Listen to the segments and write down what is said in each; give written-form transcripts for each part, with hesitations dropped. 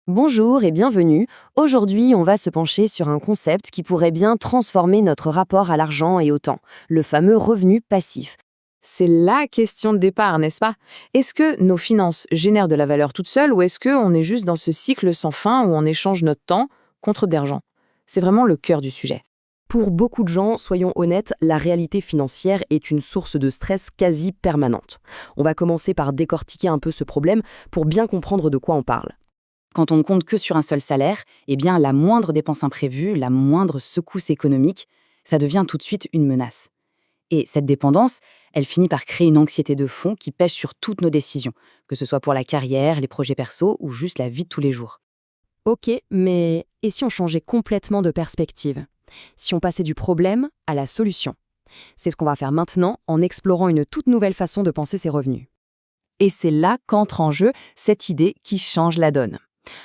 Bonjour et bienvenue. Aujourd'hui, on va se pencher sur un concept qui pourrait bien transformer notre rapport à l'argent et au temps, le fameux revenu passif. C'est la question de départ, n'est-ce pas? Est-ce que nos finances génèrent de la valeur toutes seules ou est-ce qu'on est juste dans ce cycle sans fin où on échange notre temps contre d'argent? C'est vraiment le cœur du sujet. Pour beaucoup de gens, soyons honnêtes, la réalité financière est une source de stress quasi permanente. On va commencer par décortiquer un peu ce problème pour bien comprendre de quoi on parle. Quand on ne compte que sur un seul salaire, eh bien, la moindre dépense imprévue, la moindre secousse économique, ça devient tout de suite une menace. Et cette dépendance, elle finit par créer une anxiété de fond qui pèse sur toutes nos décisions, que ce soit pour la carrière, les projets perso ou juste la vie de tous les jours. Ok, mais et si on changeait complètement de perspective? Si on passait du problème à la solution? C'est ce qu'on va faire maintenant en explorant une toute nouvelle façon de penser ses revenus. Et c'est là qu'entre en jeu cette idée qui change la donne.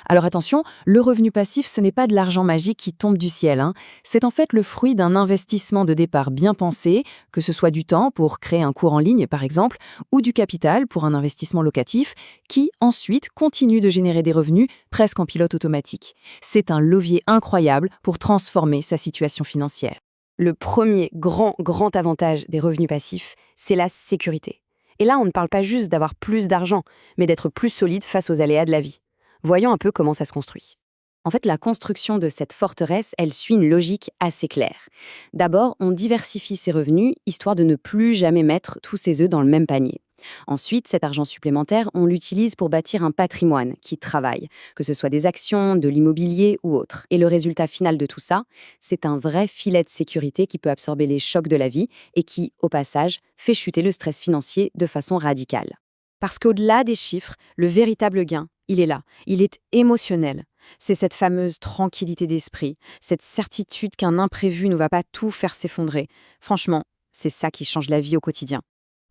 Alors attention, le revenu passif, ce n'est pas de l'argent magique qui tombe du ciel, hein. C'est en fait le fruit d'un investissement de départ bien pensé, que ce soit du temps pour créer un cours en ligne par exemple, ou du capital pour un investissement locatif, qui ensuite continue de générer des revenus presque en pilote automatique. C'est un levier incroyable pour transformer sa situation financière. Le premier grand avantage des revenus passifs, c'est la sécurité. Et là, on ne parle pas juste d'avoir plus d'argent, mais d'être plus solide face aux aléas de la vie. Voyons un peu comment ça se construit. En fait, la construction de cette forteresse, elle suit une logique assez claire. D'abord, on diversifie ses revenus, histoire de ne plus jamais mettre tous ses œufs dans le même panier. Ensuite, cet argent supplémentaire, on l'utilise pour bâtir un patrimoine qui travaille, que ce soit des actions, de l'immobilier ou autre. Et le résultat final de tout ça, c'est un vrai filet de sécurité qui peut absorber les chocs de la vie et qui, au passage, fait chuter le stress financier de façon radicale. Parce qu'au-delà des chiffres, le véritable gain, il est là, il est émotionnel. C'est cette fameuse tranquillité d'esprit, cette certitude qu'un imprévu ne va pas tout faire s'effondrer. Franchement, c'est ça qui change la vie au quotidien.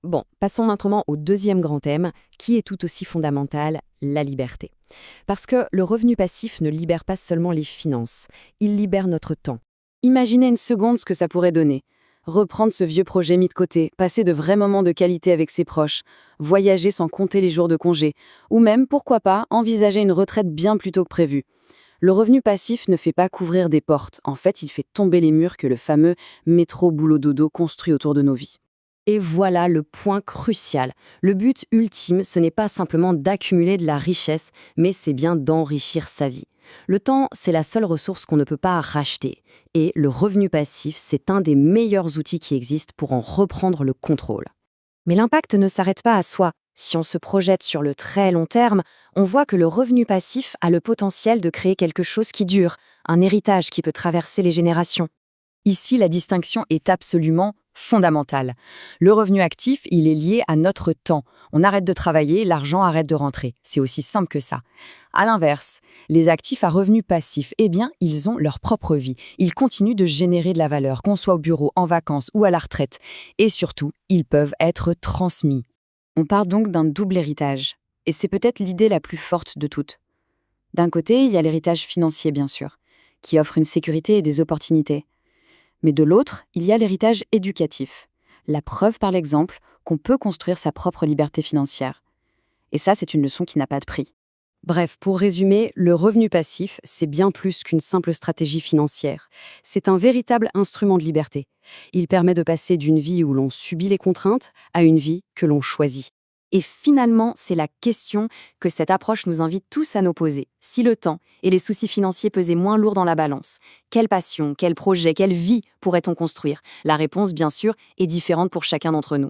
Bon, passons maintenant au deuxième grand thème, qui est tout aussi fondamental, la liberté. Parce que le revenu passif ne libère pas seulement les finances, il libère notre temps. Imaginez une seconde ce que ça pourrait donner. Reprendre ce vieux projet mis de côté, passer de vrais moments de qualité avec ses proches, voyager sans compter les jours de congé, ou même, pourquoi pas, envisager une retraite bien plus tôt que prévu. Le revenu passif ne fait pas couvrir des portes, en fait, il fait tomber les murs que le fameux métro-boulot-dodo construit autour de nos vies. Et voilà le point crucial. Le but ultime, ce n'est pas simplement d'accumuler de la richesse, mais c'est bien d'enrichir sa vie. Le temps, c'est la seule ressource qu'on ne peut pas racheter. Et le revenu passif, c'est un des meilleurs outils qui existent pour en reprendre le contrôle. Mais l'impact ne s'arrête pas à soi. Si on se projette sur le très long terme, on voit que le revenu passif a le potentiel de créer quelque chose qui dure, un héritage qui peut traverser les générations. Ici, la distinction est absolument fondamentale. Le revenu actif, il est lié à notre temps. On arrête de travailler, l'argent arrête de rentrer. C'est aussi simple que ça. À l'inverse, les actifs à revenus passifs, eh bien, ils ont leur propre vie. Ils continuent de générer de la valeur, qu'on soit au bureau, en vacances ou à la retraite. Et surtout, ils peuvent être transmis. On parle donc d'un double héritage. Et c'est peut-être l'idée la plus forte de toutes. D'un côté, il y a l'héritage financier, bien sûr, qui offre une sécurité et des opportunités. Mais de l'autre, il y a l'héritage éducatif. La preuve par l'exemple qu'on peut construire sa propre liberté financière. Et ça, c'est une leçon qui n'a pas de prix. Bref, pour résumer, le revenu passif, c'est bien plus qu'une simple stratégie financière. C'est un véritable instrument de liberté. Il permet de passer d'une vie où l'on subit les contraintes à une vie que l'on choisit. Et finalement, c'est la question que cette approche nous invite tous à nous poser. Si le temps et les soucis financiers pesaient moins lourd dans la balance, quelle passion, quel projet, quelle vie pourrait-on construire? La réponse, bien sûr, est différente pour chacun d'entre nous.